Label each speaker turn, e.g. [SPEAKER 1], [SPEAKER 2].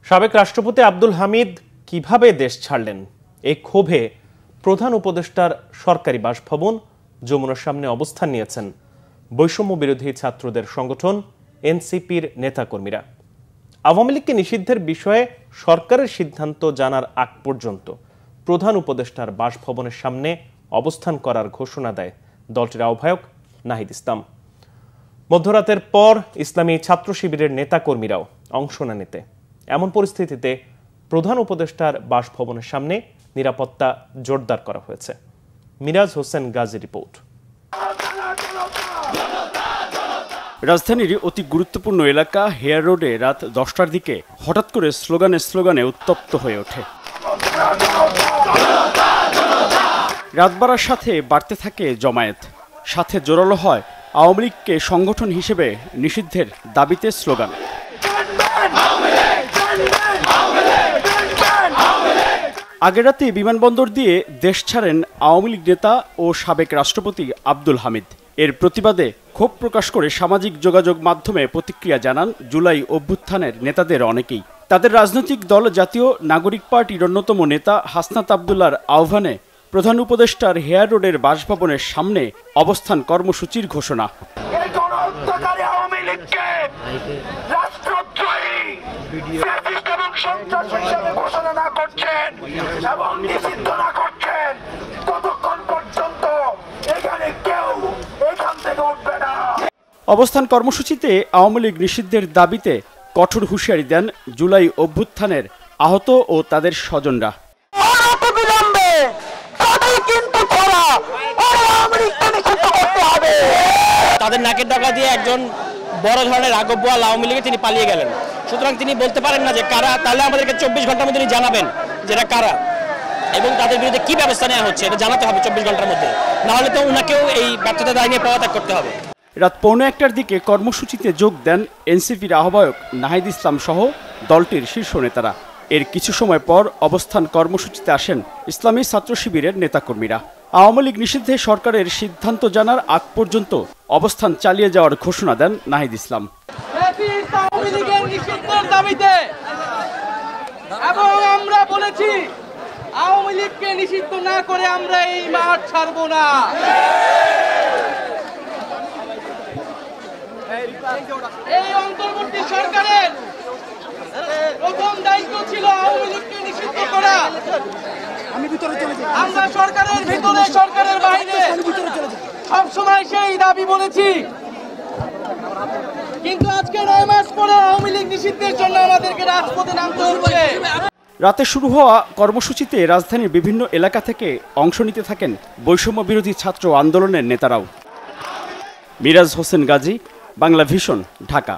[SPEAKER 1] সাবেক রাষ্ট্রপতি আব্দুল হামিদ কিভাবে দেশ ছাড়লেন, এই ক্ষোভে প্রধান উপদেষ্টার সরকারি বাসভবন যমুনার সামনে অবস্থান নিয়েছেন বৈষম্য বিরোধী ছাত্রদের সংগঠন এনসিপির নেতাকর্মীরা। আওয়ামী লীগকে নিষিদ্ধের বিষয়ে সরকারের সিদ্ধান্ত জানার আগ পর্যন্ত প্রধান উপদেষ্টার বাসভবনের সামনে অবস্থান করার ঘোষণা দেয় দলটির আহ্বায়ক নাহিদ ইসলাম। মধ্যরাতের পর ইসলামী ছাত্র শিবিরের নেতাকর্মীরাও অংশ নেন এতে। এমন পরিস্থিতিতে প্রধান উপদেষ্টার বাসভবনের সামনে নিরাপত্তা জোরদার করা হয়েছে। মিরাজ হোসেন গাজী রিপোর্ট।
[SPEAKER 2] রাজধানীর অতি গুরুত্বপূর্ণ এলাকা হেয়ার রোডে রাত 10টার দিকে হঠাৎ করে স্লোগানে উত্তপ্ত হয়ে ওঠে। রাত বাড়ার সাথে বাড়তে থাকে জমায়েত, সাথে জোরালো হয় আওয়ামী লীগকে সংগঠন হিসেবে নিষিদ্ধের দাবিতে স্লোগান। আগের রাতে বিমানবন্দর দিয়ে দেশ ছাড়েন আওয়ামী লীগ নেতা ও সাবেক রাষ্ট্রপতি আব্দুল হামিদ। এর প্রতিবাদে ক্ষোভ প্রকাশ করে সামাজিক যোগাযোগ মাধ্যমে প্রতিক্রিয়া জানান জুলাই অভ্যুত্থানের নেতাদের অনেকেই। তাদের রাজনৈতিক দল জাতীয় নাগরিক পার্টির অন্যতম নেতা হাসনাত আবদুল্লাহর আহ্বানে প্রধান উপদেষ্টার হেয়ার রোডের বাসভবনের সামনে অবস্থান কর্মসূচির ঘোষণা। অবস্থান কর্মসূচিতে আওয়ামী লীগ নিষিদ্ধের দাবিতে কঠোর হুঁশিয়ারি দেন জুলাই অভ্যুত্থানের আহত ও তাদের স্বজনরা।
[SPEAKER 3] তাদের নাকের ডগা দিয়ে একজন বড় ধরনের রাঘব বোয়াল আওয়ামী লীগে তিনি পালিয়ে গেলেন। সুতরাং তিনি বলতে পারেন না যে কারা, তাহলে আমাদেরকে 24 ঘন্টার মধ্যে জানাবেন যেটা কারা এবং তাদের বিরুদ্ধে কি ব্যবস্থা নেওয়া হচ্ছে এটা জানাতে হবে 24 ঘন্টার মধ্যে, না হলে তো ওনাকেও এই ব্যর্থতা দায় নিয়ে পদত্যাগ করতে হবে।
[SPEAKER 2] রাত 1:45টার দিকে কর্মসূচিতে যোগ দেন এনসিপির আহ্বায়ক নাহিদ ইসলাম সহ দলটির শীর্ষ নেতারা। এর কিছু সময় পর অবস্থান কর্মসূচিতে আসেন ইসলামী ছাত্র শিবিরের নেতাকর্মীরা। আওয়ামী লীগ নিষিদ্ধে সরকারের সিদ্ধান্ত জানার আগ পর্যন্ত অবস্থান চালিয়ে যাওয়ার ঘোষণা দেন নাহিদ ইসলাম।
[SPEAKER 4] এবং আমরা বলেছি আওয়ামী লীগকে নিষিদ্ধ না করে আমরা এই মাঠ ছাড়ব না। এই অন্তর্বর্তী সরকারের প্রথম দায়িত্ব ছিল আওয়ামী লীগকে নিষিদ্ধ করা। আমরা সরকারের ভিতরে সরকারের বাইরে সবসময় সেই দাবি বলেছি, কিন্তু আজকে 9 মাস পরে আওয়ামী লীগ নিষিদ্ধের জন্য আমাদেরকে রাজপথে নামতে হচ্ছে।
[SPEAKER 2] রাতে শুরু হওয়া কর্মসূচিতে রাজধানীর বিভিন্ন এলাকা থেকে অংশ নিতে থাকেন বৈষম্য বিরোধী ছাত্র আন্দোলনের নেতারাও। মিরাজ হোসেন গাজী, বাংলা ভিশন, ঢাকা।